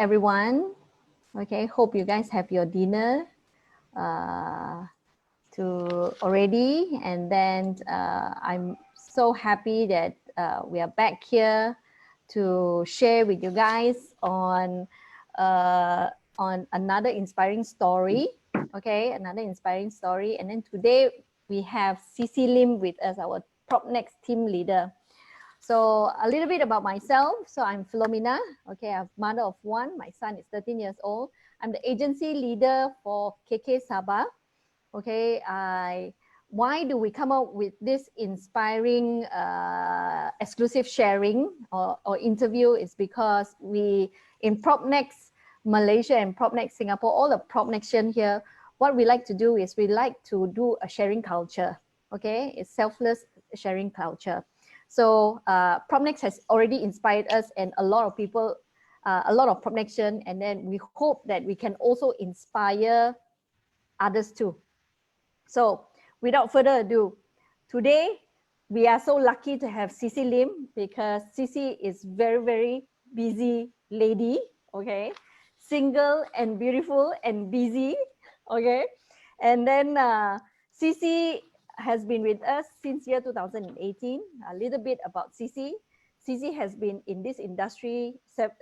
everyone. Okay, hope you guys have your dinner already. And then I'm so happy that we are back here to share with you guys on another inspiring story. Okay, another inspiring story. And then today we have Ceci Lim with us, our PropNex team leader. So a little bit about myself. So I'm Philomena. Okay, I'm mother of one. My son is 13 years old. I'm the agency leader for KK Sabah. Okay, why do we come up with this inspiring exclusive sharing or interview? Is because we in PropNex Malaysia and PropNex Singapore, all the PropNexian here, what we like to do is we like to do a sharing culture. Okay, it's selfless sharing culture. So PropNex has already inspired us and a lot of people, a lot of PropNexian, and then we hope that we can also inspire others too. So without further ado, today we are so lucky to have Ceci Lim because Ceci is very, very busy lady, okay? Single and beautiful and busy, okay? And then Ceci has been with us since year 2018. A little bit about Ceci. Ceci has been in this industry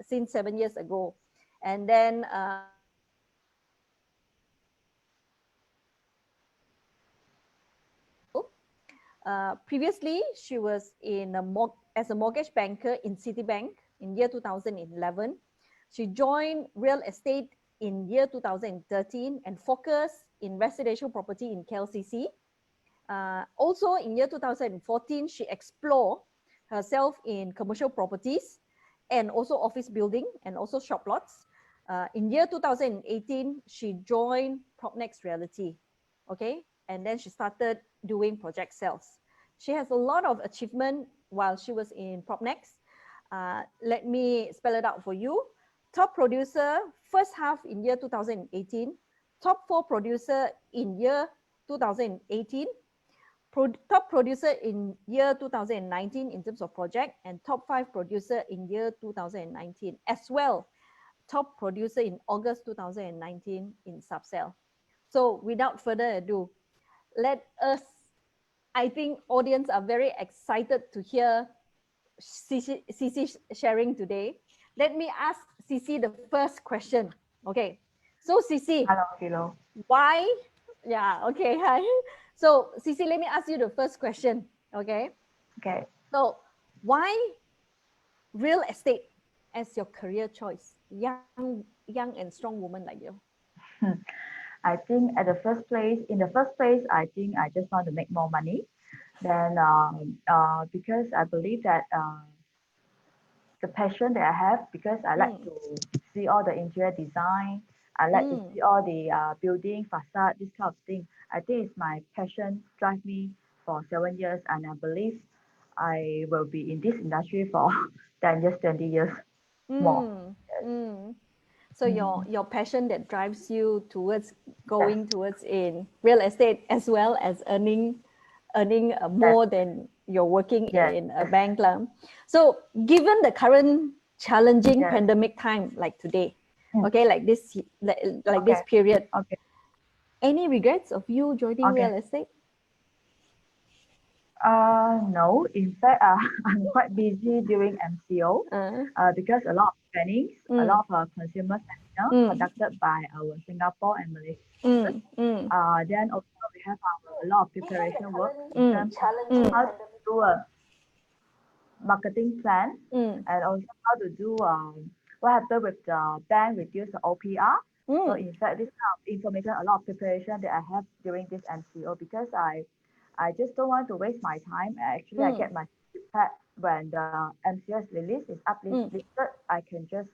since 7 years ago. And then previously, she was as a mortgage banker in Citibank in year 2011. She joined real estate in year 2013 and focused in residential property in KLCC. Also in year 2014, she explored herself in commercial properties and also office building and also shop lots. In year 2018, she joined PropNex Realty, okay? And then she started doing project sales. She has a lot of achievement while she was in PropNex. Let me spell it out for you. Top producer, first half in year 2018. Top 4 producer in year 2018. Top producer in year 2019 in terms of project, and top 5 producer in year 2019 as well. Top producer in August 2019 in subsale. So without further ado, let us, I think audience are very excited to hear Ceci sharing today. Let me ask Ceci the first question. Okay, so Ceci. Hello, Philo. Why? Yeah, okay, hi. So Ceci, let me ask you the first question. Okay. Okay. So why real estate as your career choice? Young and strong woman like you. I think in the first place, I think I just want to make more money. Then, because I believe that the passion that I have, because I like to see all the interior design, I like to see all the building facade, this kind of thing. I think it's my passion drive me for 7 years, and I believe I will be in this industry for 10 years, 20 years more. Yes. So your passion that drives you towards going towards in real estate as well as earning more than you're working in a bank. So given the current challenging pandemic time like today, okay, like this this period, any regrets of you joining real estate? No, in fact, I'm quite busy during MCO because a lot of trainings, a lot of consumer seminar conducted by our Singapore and Malaysia. Then also we have a lot of preparation work in terms of how to do a marketing plan and also how to do what happened with the bank reduce the OPR. So in fact, this kind of information, a lot of preparation that I have during this MCO because I just don't want to waste my time. Actually, I get my prepared when the MCO is released, is uplifted, I can just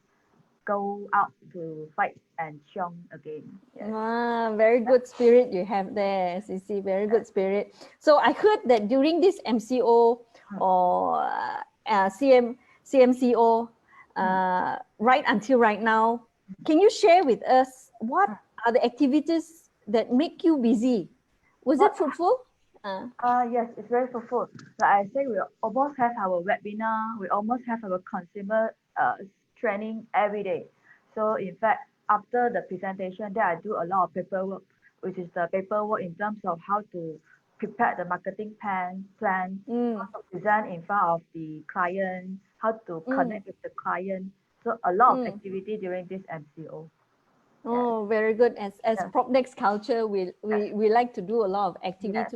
go out to fight and shone again. Yes. Ah, very good spirit you have there, Ceci. Very good spirit. So I heard that during this MCO or CMCO, right until right now, can you share with us what are the activities that make you busy? Was it fruitful? Yes, it's very fruitful. Like I say, we almost have our webinar. We almost have our consumer training every day. So in fact, after the presentation, then I do a lot of paperwork, which is the paperwork in terms of how to prepare the marketing plan, how to present in front of the client, how to connect with the client. So a lot of activity during this MCO. Yes, Oh, very good. As yes, PropNex culture, yes, we like to do a lot of activity yes.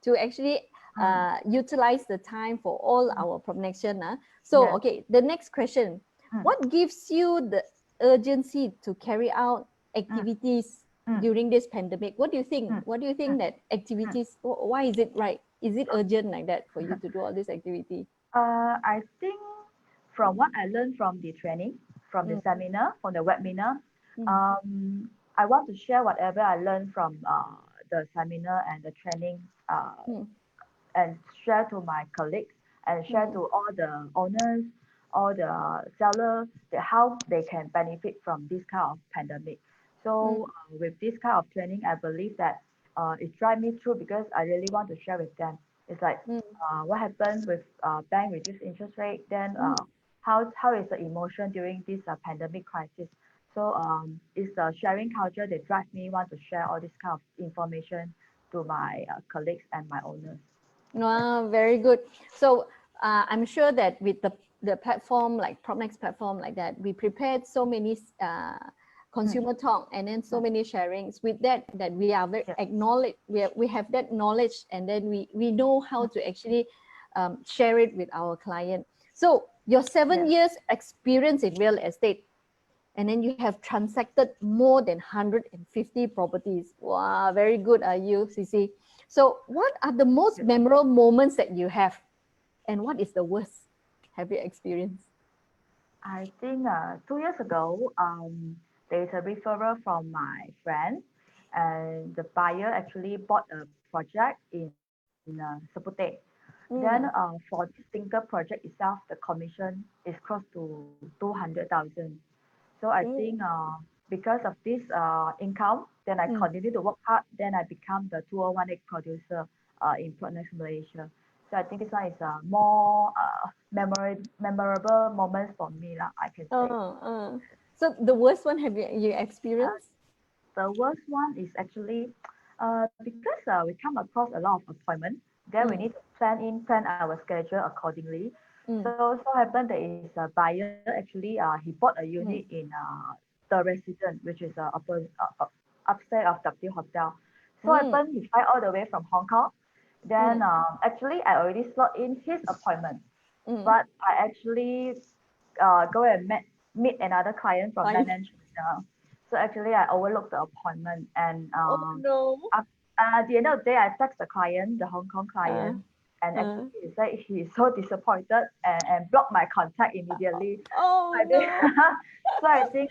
to actually Mm, utilize the time for all mm, our PropNexion. So, yes. okay, the next question. Mm, What gives you the urgency to carry out mm, activities mm, during this pandemic? What do you think? mm, What do you mm, think that mm. activities, why is it right? Is it urgent like that for you to do all this activity? I think from what I learned from the training, from the Mm, seminar, from the webinar, mm, I want to share whatever I learned from the seminar and the training, mm, and share to my colleagues and share mm, to all the owners, all the sellers, that how they can benefit from this kind of pandemic. mm, So with this kind of training, I believe that it drive me through because I really want to share with them. It's like mm, what happened with bank reduced interest rate, then mm. how is the emotion during this pandemic crisis. So it's the sharing culture that drives me want to share all this kind of information to my colleagues and my owners. Wow, very good. So I'm sure that with the platform like PropNex platform like that, we prepared so many Mm, consumer talk and then so mm, many sharings. With that we are very yes, acknowledge we have that knowledge and then we know how mm, to actually share it with our client. So your seven yes, years experience in real estate and then you have transacted more than 150 properties. Wow, very good are you, Ceci. So what are the most yes. memorable moments that you have and what is the worst have you experienced? I think 2 years ago, there is a referral from my friend, and the buyer actually bought a project in Sepute. Then Mm, for this single project itself, the commission is close to 200,000. So I think mm, because of this income, then I mm. continue to work hard. Then I become the 2018 producer in PropNex Malaysia. So I think this one is a more memorable moments for me, lah, I can say. So the worst one have you Uh, experienced? the worst one is actually because we come across a lot of appointments, then we need Mm, to plan our schedule accordingly. mm, So happened there is a buyer actually he bought a unit mm, in the resident, which is upstairs of W Hotel. So mm, happened he fly all the way from Hong Kong. Then mm, actually I already slot in his appointment, mm. but I actually go and meet another client from Fine. mainland China. So actually, I overlooked the appointment, and Oh no. at the end of the day, I text the client, the Hong Kong Uh, client, and uh. actually he said he's so disappointed and blocked my contact immediately. Oh So I think, no. so I think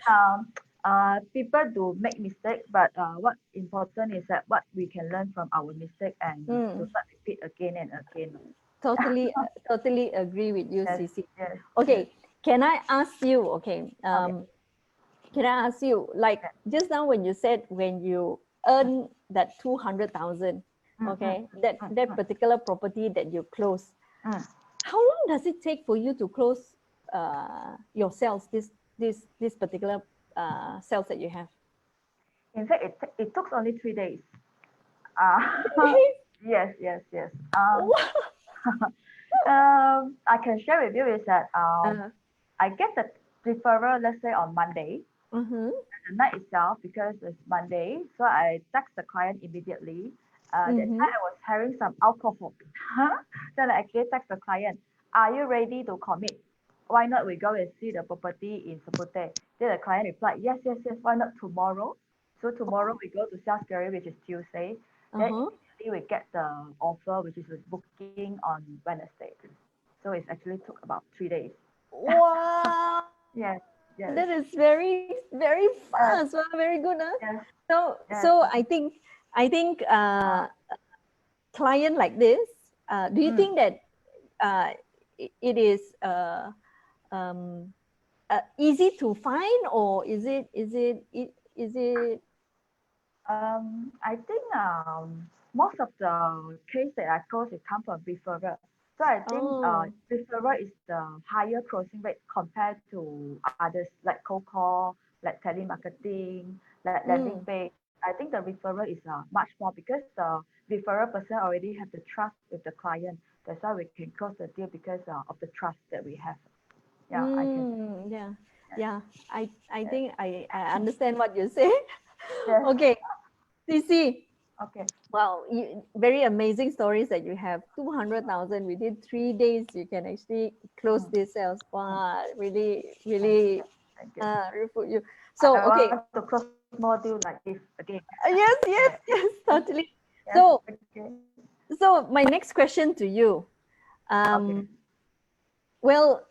people do make mistake, but what important is that what we can learn from our mistake and do Mm. not repeat again and again. Totally agree with you, Yes, Cici. yes, yes. Okay, can I ask you? Okay, Okay. can I ask you? Like Yeah. just now when you said when you earn that 200,000, Mm, mm, okay, mm, that mm, particular property that you close, mm. how long does it take for you to close your sales? This particular sales that you have. In fact, it took only 3 days. Uh, Really? yes, yes, yes. Wow. I can share with you is that Uh, I get the referral, let's say on Monday, mm-hmm, the night itself, because it's Monday, so I text the client immediately. That mm-hmm. time I was having some alcohol. Then I actually text the client, are you ready to commit? Why not we go and see the property in Sepute? Then the client replied, yes, yes, yes, why not tomorrow? So tomorrow Oh, we go to South Korea, which is Tuesday. Then uh-huh. immediately we get the offer, which is with booking on Wednesday. So it actually took about 3 days. Wow. Yes, yes, That is very yes, fast. Wow, very good, huh? yes, yes. So I think Uh, client like this. Do you mm. think that it is um, easy to find, or is it? I think most of the case that I close it come from referral. So I think Oh, referral is the higher closing rate compared to others like cold call, like like telemarketing, like landing page. I think the referral is much more because the referral person already have the trust with the client. That's why we can close the deal because of the trust that we have. Yeah, I can. Yeah, Yes, yeah. I yes, think I understand what you say. yes. Okay, Ceci. Okay. Wow, very amazing stories that you have. 200,000 within 3 days, you can actually close Mm, these sales. mm. Wow, really, Thank really, you. Thank you. really you. I So, want to okay, close more deal like this again. yes, Yeah. yes, yes, totally. Yes. So, Okay. my next question to you. Okay. Um, well,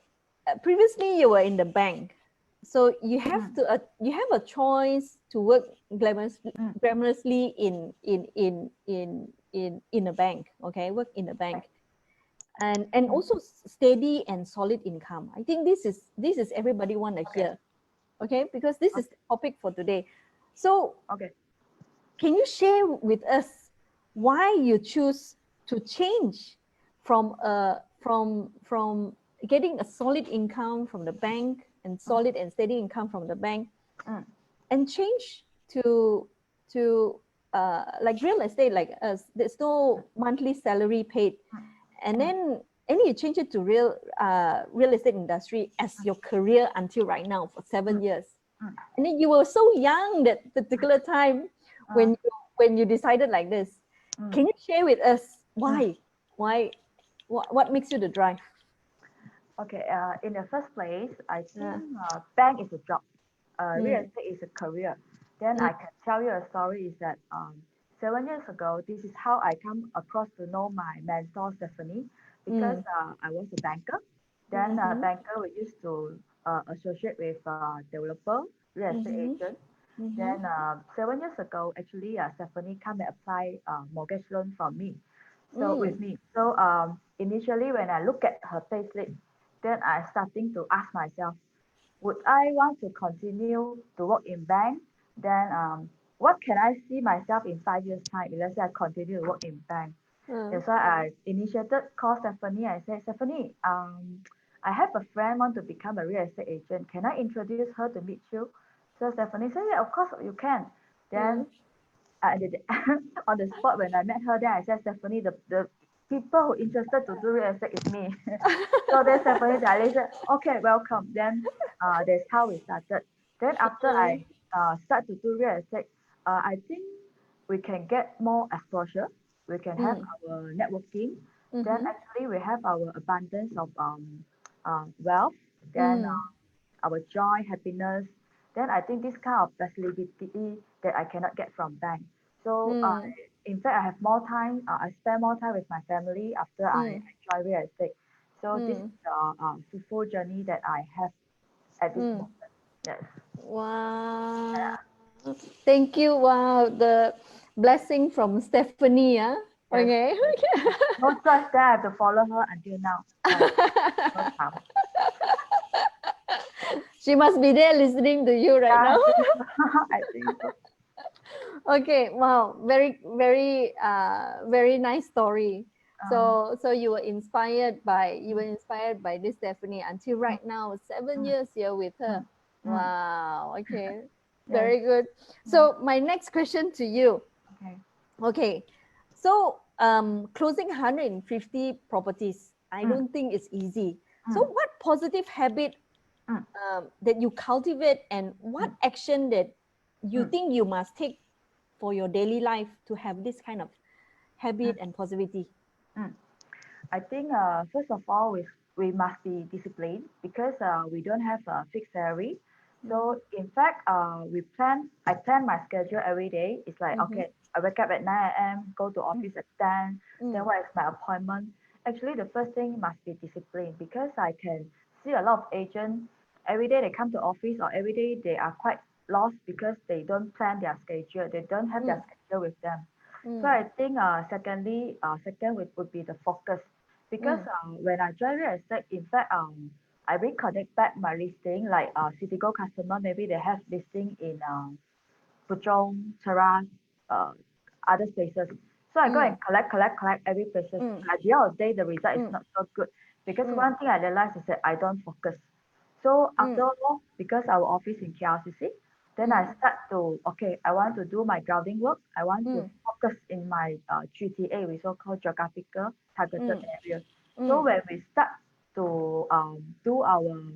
previously you were in the bank, so Mm, you have a choice to work mm. glamorously in a bank. Okay, work in a Okay. bank, and Mm. also steady and solid income. I think this is everybody want to Okay. hear. Okay, because this is Okay. the topic for today. So Okay. can you share with us why you choose to change from getting a solid income from the bank and Mm, solid and steady income from the bank mm. and change to like real estate, like there's no monthly salary paid, and Mm, then you change it to real estate industry as your career until right now for mm, 7 years. mm, And then you were so young that particular time uh, when you decided like this. mm, Can you share with us mm. why what makes you the drive? Okay. In the first place, I think Yeah. bank is a job. Real Mm, estate is a career. Then mm, I can tell you a story is that 7 years ago, this is how I come across to know my mentor Stephanie because mm, I was a banker. Then mm-hmm, banker we used to associate with developer, real estate mm-hmm, agent. mm-hmm, Then 7 years ago, actually Stephanie come and apply mortgage loan from me. So with mm, me. So initially when I look at her payslip, then I starting to ask myself, would I want to continue to work in bank? Then what can I see myself in 5 years time if let's say I continue to work in bank? uh, That's why I initiated call Stephanie. I said, Stephanie, I have a friend want to become a real estate agent. Can I introduce her to meet you? So Stephanie said, yeah, of course you can. uh, Then I did on the spot when I met her. Then I said, Stephanie, the people who interested to do real estate is me. So then Stephanie directly said, okay, welcome. Then that's how we started. Then after I start to do real estate, I think we can get more exposure. We can have mm, our networking. Then mm-hmm, actually we have our abundance of wealth. Then mm, our joy, happiness. Then I think this kind of facility that I cannot get from bank. So mm, in fact, I have more time. I spend more time with my family after I mm, enjoy real estate. So this is mm, the full journey that I have at this mm. moment. Yes. Wow. Thank you. Wow. The blessing from Stephanie. Yeah. Yes. Okay. Yes. No choice that I have to follow her until now. No time. She must be there listening to you right Yeah, now. I think so. I think so. Okay. Wow. Very, very, very nice story. Um, So you were inspired by this Stephanie until mm, right now, seven mm, years you're with mm, her. mm. Wow. Okay. Yes. Very good. Yeah. So my next question to you. Okay. Okay. So closing 150 properties, I Mm, don't think it's easy. So mm, what positive habit mm, that you cultivate and what mm, action that you mm, think you must take for your daily life to have this kind of mm, habit and positivity? mm. I think first of all we must be disciplined because we don't have a fixed salary. So in fact, I plan my schedule every day. It's like Mm-hmm. okay, I wake up at 9 a.m., go to Mm, office at 10. Then mm, what is my appointment? Actually, the first thing must be discipline because I can see a lot of agents every day they come to office or every day they are quite lost because they don't plan their schedule. They don't have their mm, schedule with them. So mm, I think second would be the focus because mm, when I join real estate, in fact, I reconnect back my listing like Citigo customer, maybe they have listing in Puchong, Cheras, uh, other spaces. So I go and mm, collect every places. mm, At the end of the day, the result is mm, not so good because mm, one thing I realized is that I don't focus. So after mm, all, because our office in KLCC, Then I start to, okay, I want to do my grounding work. I want to focus in my GTA, we so-called geographical targeted area. So when we start to do our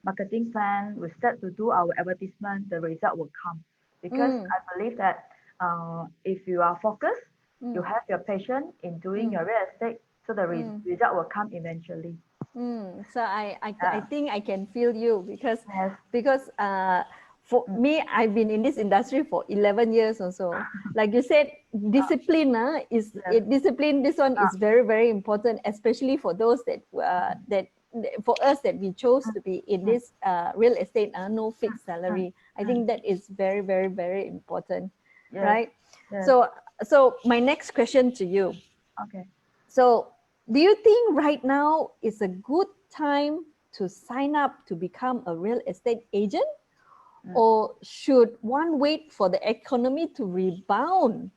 marketing plan, we start to do our advertisement, the result will come. Because I believe that if you are focused, you have your passion in doing your real estate, so the result will come eventually. So I think I can feel you because Yes. because for me, I've been in this industry for 11 years or so. Like you said, discipline discipline. This one is very, very important, especially for those that for us that we chose to be in this real estate, no fixed salary. I think that is very, very, very important, right? Yes. So my next question to you. Okay. So do you think right now is a good time to sign up to become a real estate agent? Or should one wait for the economy to rebound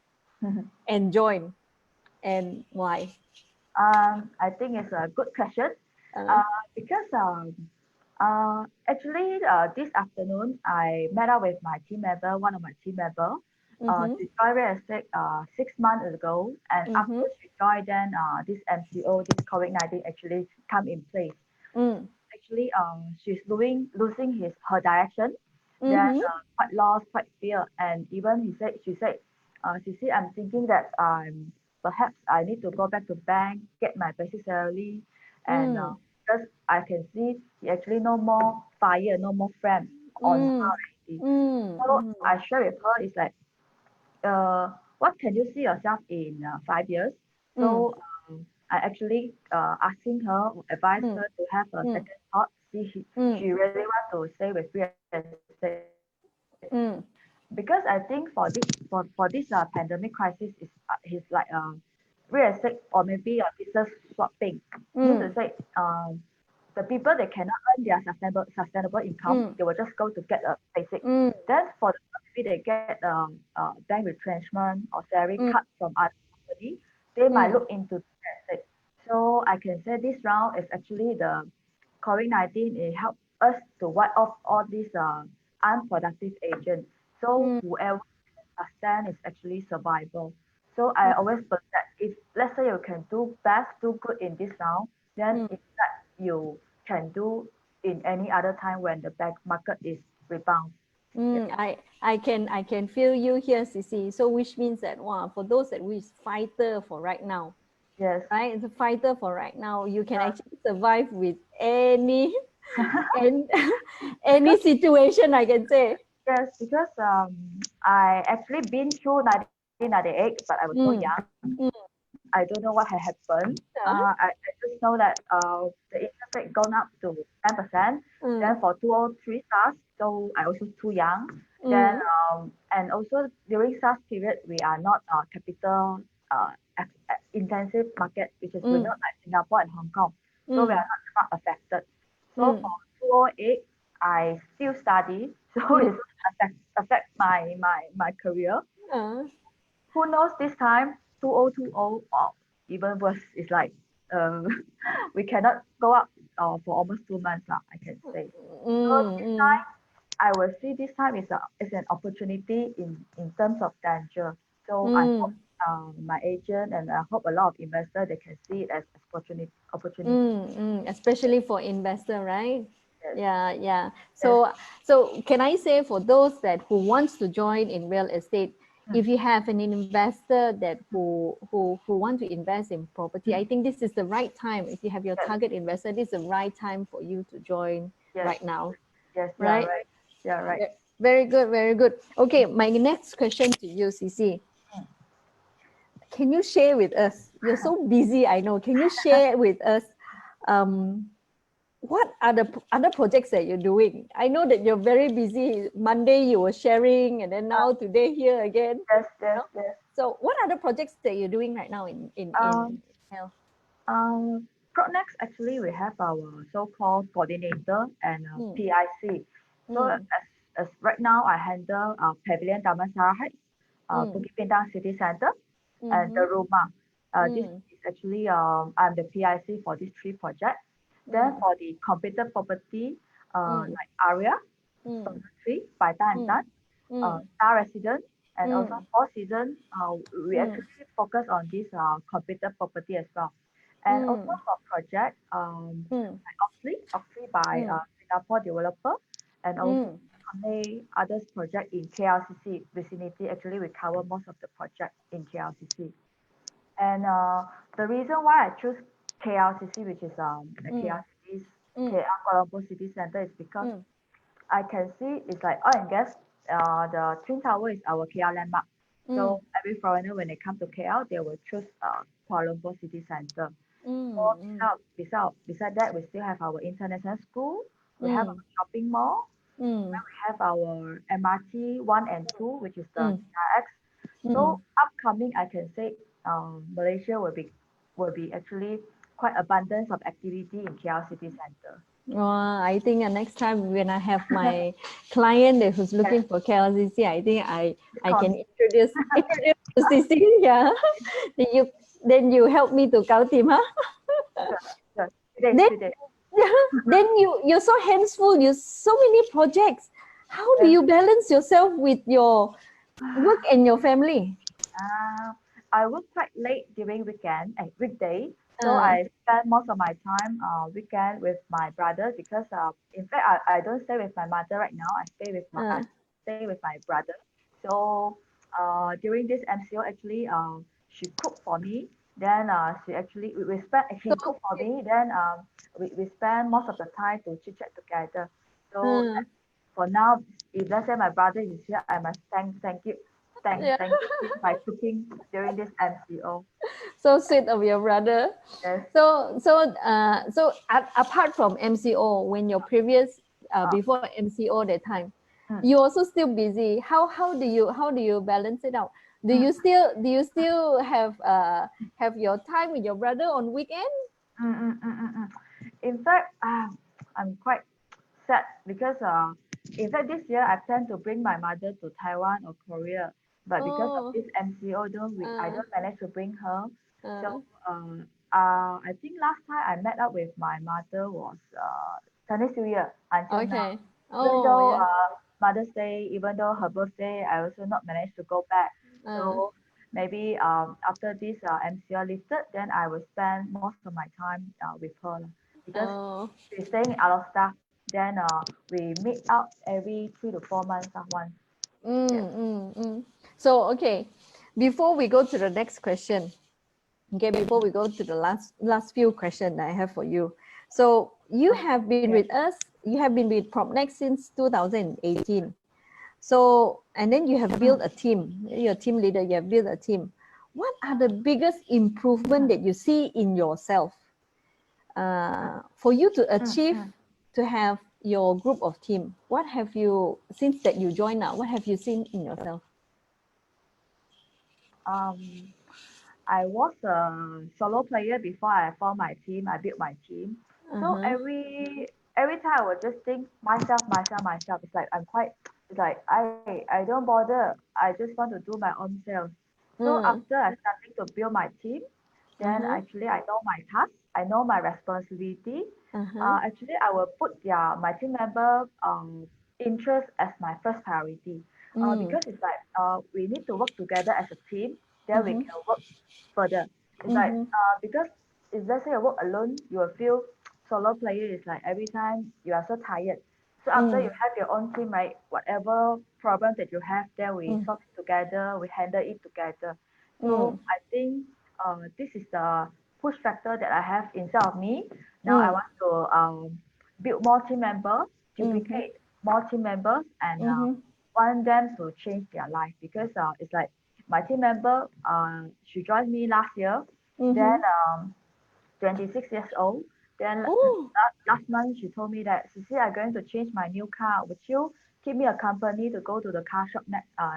and join? And why? I think it's a good question because actually this afternoon I met up with my team member, one of my team member. She joined real estate 6 months ago, and after she joined, then this MCO, this COVID-19 actually come in place. Actually, she's losing her direction, then quite lost, quite fear, and even she said, Ceci, I'm thinking that perhaps I need to go back to bank, get my basic salary, and because I can see she actually no more fire, no more friends on her already. So I share with her is like, what can you see yourself in 5 years? So I actually asking her, advise her to have a second thought. See, she really want to stay with real estate because I think for this pandemic crisis is like real estate or maybe a business swapping. Means to say the people that cannot earn their sustainable income, they will just go to get a basic. Then for the maybe they get bank retrenchment or salary cut from other company, they might look into real estate. So I can say this round is actually the COVID-19. It helped us to wipe off all these unproductive agents. So whoever sustain is actually survival. So I always believe that if let's say you can do best, do good in this round, then it's that you can do in any other time when the back market is rebound. I can feel you here, Ceci. So which means that wow, for those that we fighter for right now, Yes. right? It's a fighter for right now. You can actually survive with any and any situation, I can say. Yes, because I actually been through 1998, but I was so young. I don't know what had happened. I just know that the interest rate gone up to 10%. Then for 203 SARS, so I also too young. Then and also during SARS period, we are not capital intensive market, which is we're not like Singapore and Hong Kong. So we are not affected. So for 208, I still study, so it affect my career. Who knows this time 2020 or even worse is like uh, we cannot go up for almost 2 months I can say. So this time I will see this time is an opportunity in terms of danger. So I hope my agent and I hope a lot of investors they can see it as opportunity. Especially for investor, right? Yes. Yeah. So can I say for those that who wants to join in real estate, if you have an investor that who want to invest in property, I think this is the right time. If you have your target investor, this is the right time for you to join right now. Yes, right? Yeah, right. Very good, very good. Okay, my next question to you, Ceci. Can you share with us? You're so busy, I know. Can you share with us what are the other projects that you're doing? I know that you're very busy. Monday you were sharing, and then now today here again. Yes. So what other projects that you're doing right now in health? PropNex actually we have our so-called coordinator and PIC. So as right now I handle Pavilion Damansara Heights, Bukit Bintang City Center, and the Roma. This is actually I'm the PIC for these three projects. Then for the completed property like area, Dormitory, Paita and Tan, Star Residence, and also Four Seasons. We actually focus on this completed property as well. And also for project, like Oxley by Singapore developer, and also others project in KLCC vicinity. Actually, we cover most of the project in KLCC. And the reason why I choose KLCC, which is the KLCC's KL Kuala Lumpur City Center, is because I can see it's like oil and gas. The Twin Tower is our KL landmark. So every foreigner, when they come to KL, they will choose Kuala Lumpur City Center. So beside that, we still have our international school. We have our shopping mall. We have our MRT 1 and 2, which is the TRX. So upcoming, I can say Malaysia will be actually quite abundance of activity in KL City Center. I think next time when I have my client who's looking for KLCC, I think I can introduce to CC. Yeah, then you help me to count him, huh? Sure. Then you're so handsful. You so many projects. How do you balance yourself with your work and your family? I work quite late during weekday. So I spend most of my time weekend with my brother because in fact I don't stay with my mother right now. I stay with my brother. So during this MCO actually she cooked for me. Then she cooked for me. Then we spend most of the time to chit chat together. So for now, if let's say my brother is here, I must thank you by cooking during this MCO. So sweet of your brother. Yes. So apart from MCO, when your previous before MCO that time, you also still busy. How do you balance it out? Do you still have your time with your brother on weekend? In fact, I'm quite sad because in fact this year I plan to bring my mother to Taiwan or Korea, but because of this MCO, I don't manage to bring her. So I think last time I met up with my mother was Chinese New Year until now. Even though Mother's Day, even though her birthday, I also not managed to go back. So maybe after this MCO lifted, then I will spend most of my time with her because she's staying in Alostar. Then we meet up every 3 to 4 months once. So okay, before we go to the next question, before we go to the last few questions I have for you. So you have been with us, you have been with PropNex since 2018. So, and then you have built a team, you're a team leader, you have built a team. What are the biggest improvement that you see in yourself for you to achieve to have your group of team? What have you, since that you joined now, what have you seen in yourself? I was a solo player before I formed my team. I built my team. So every time I would just think myself. It's like it's like I don't bother. I just want to do my own sales. So after I starting to build my team, then actually I know my task. I know my responsibility. Actually, I will put my team member interest as my first priority. Because it's like we need to work together as a team. Then we can work further. It's like because if let's say you work alone, you will feel solo player is like every time you are so tired. So after you have your own team, right, whatever problem that you have, then we solve it together, we handle it together. So I think this is the push factor that I have inside of me. Now I want to build more team members, duplicate more team members, and want them to change their life because it's like my team member, she joined me last year. Then 26 years old. Then last month she told me that Ceci, I'm going to change my new car. Would you keep me a company to go to the car shop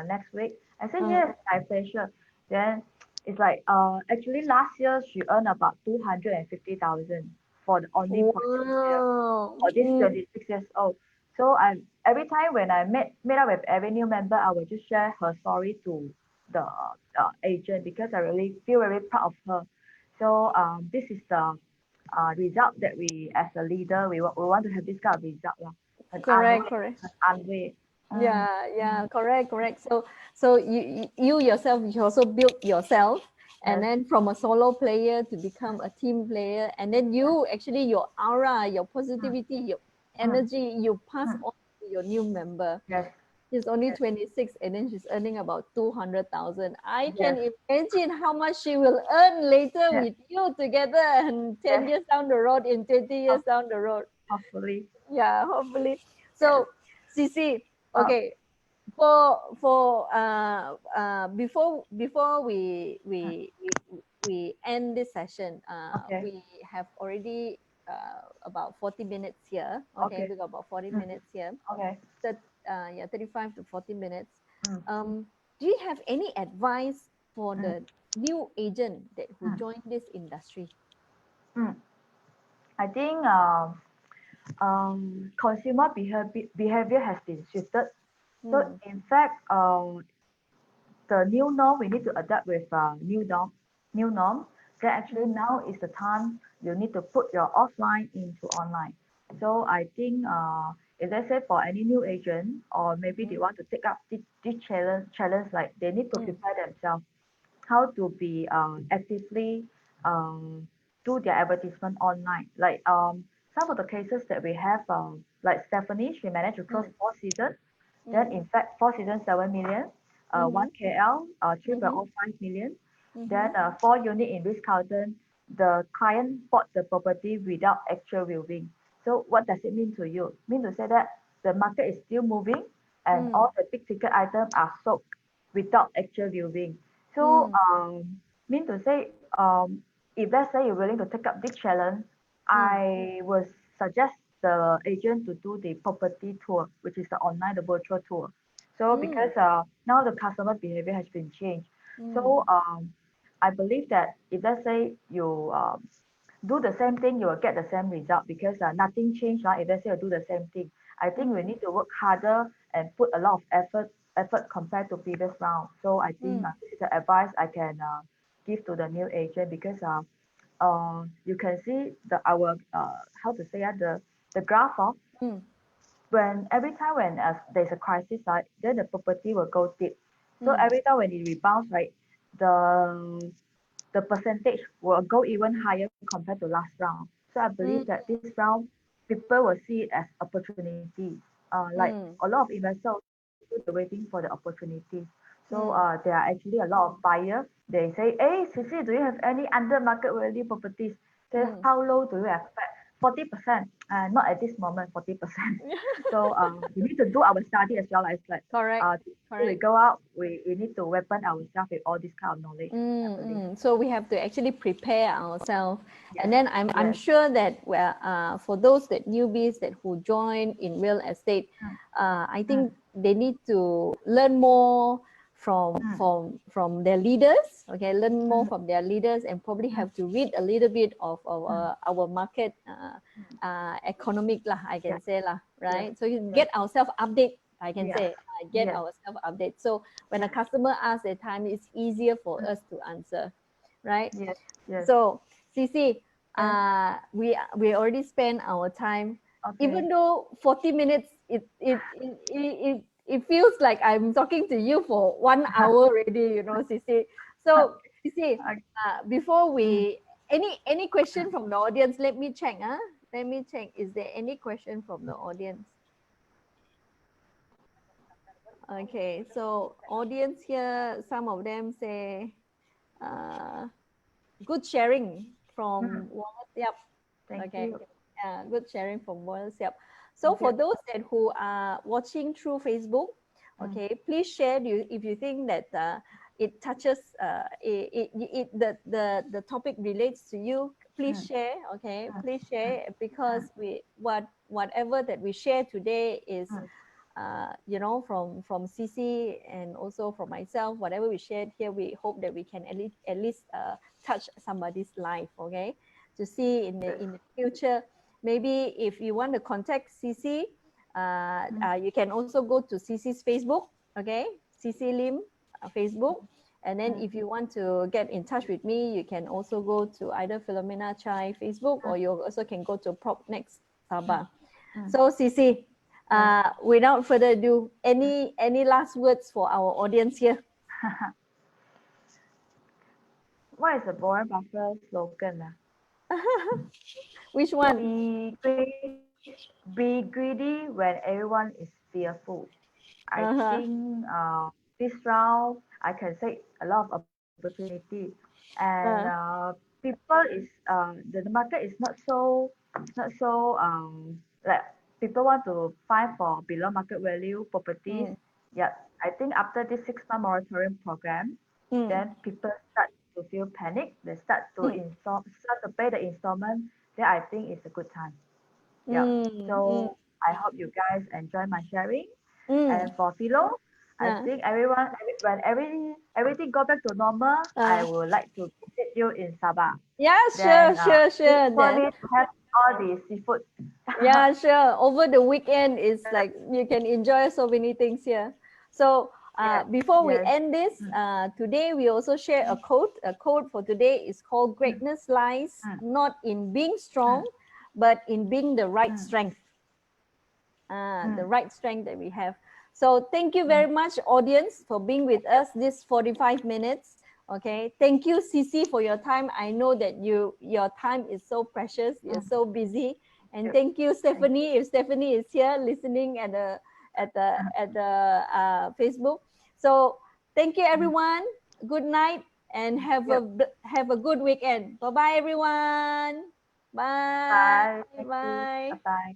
next week? I said yes, my pleasure. Then it's like actually last year she earned about 250,000 for the only for this 26 years old. So every time when I meet up with every new member, I will just share her story to the agent because I really feel very proud of her. So this is the result that we as a leader we want to have this kind of result. Correct, correct. Yeah, correct. So you yourself, you also built yourself, and then from a solo player to become a team player, and then you actually your aura, your positivity, your energy, you pass on to your new member. Yes. She's only 26, and then she's earning about 200,000. I can imagine how much she will earn later with you together, and 10 years down the road, in 20 years down the road. Hopefully. Yeah, hopefully. So, Ceci, okay, for before we end this session, we have already about 40 minutes here. Okay, we got about 40 minutes here. Okay. So, 35 to 40 minutes. Do you have any advice for the new agent that who joined this industry? I think consumer behavior has been shifted. So in fact, the new norm we need to adapt with new norm. Then actually now is the time you need to put your offline into online. So I think if let's say for any new agent or maybe they want to take up this challenge, like they need to prepare themselves how to be actively um, do their advertisement online. Like some of the cases that we have, like Stephanie, she managed to close 4 seasons. Then in fact 4 seasons 7 million, 1 KL 3.05 million. Then 4 unit in Ritz-Carlton. The client bought the property without actual viewing. So what does it mean to you? Mean to say that the market is still moving and all the big ticket items are sold without actual viewing. So mean to say, if let's say you're willing to take up this challenge, I would suggest the agent to do the property tour, which is the online, the virtual tour. So because now the customer behavior has been changed. So I believe that if let's say you do the same thing, you will get the same result because nothing changed. If let's say you do the same thing, I think we need to work harder and put a lot of effort compared to previous round. So I think this is the advice I can give to the new agent because you can see our how to say the graph of when every time when there's a crisis, right, then the property will go deep. So every time when it rebounds, right, the percentage will go even higher compared to last round. So I believe that this round people will see it as opportunity. Like a lot of investors, they're waiting for the opportunity. So there are actually a lot of buyers. They say, hey, Ceci, do you have any under market value properties? Say, how low do you expect? 40%. Not at this moment, 40%. So we need to do our study as well as like Correct. we go out, we need to weapon ourselves with all this kind of knowledge. So we have to actually prepare ourselves, and then I'm sure that for those that newbies that who join in real estate, I think they need to learn more from their leaders. Okay, learn more from their leaders, and probably have to read a little bit of our market economic lah. I can say lah, right? So you get ourselves update. I can say get ourselves update. So when a customer asks a time, it's easier for us to answer, right? So Ceci, we already spent our time. Even though 40 minutes, it feels like I'm talking to you for 1 hour already, Ceci. So Ceci, before we any question from the audience, let me check. Let me check. Is there any question from the audience? Okay, so audience here, some of them say, good sharing from Wallace. Yep. Thank you. Good sharing from Wallace. Yep. So for those that who are watching through Facebook, okay, please share if you think that it touches the topic relates to you. Please share. Okay, please share because whatever that we share today is. From Ceci and also from myself, whatever we shared here, we hope that we can at least touch somebody's life, okay? To see in the future, maybe if you want to contact Ceci, you can also go to Ceci's Facebook, okay? Ceci Lim Facebook. And then if you want to get in touch with me, you can also go to either Philomena Chai Facebook, or you also can go to PropNex Sabah. So Ceci, Without further ado, any last words for our audience here? What is the Warren Buffett slogan? Which one? Be greedy when everyone is fearful. I think this round I can say a lot of opportunity, and people is the market is not so like people want to find for below market value properties. Yeah, I think after this 6 month moratorium program, then people start to feel panic. They start to start to pay the installment. Then I think it's a good time. Yeah. So I hope you guys enjoy my sharing. And for Philo, I think when everything go back to normal, I would like to visit you in Sabah. Yeah, Then sure. for me to have all the seafood. Yeah, sure. Over the weekend is like you can enjoy so many things here. So before we end this, today we also share a quote. A quote for today is called "Greatness lies not in being strong, but in being the right strength." The right strength that we have. So thank you very much, audience, for being with us this 45 minutes. Okay, thank you, Ceci, for your time. I know that your time is so precious. You're so busy, and thank you, Stephanie. If Stephanie is here listening at the Facebook, so thank you, everyone. Good night, and have a good weekend. Bye bye, everyone. Bye. Bye. Thank you. Bye. Bye bye.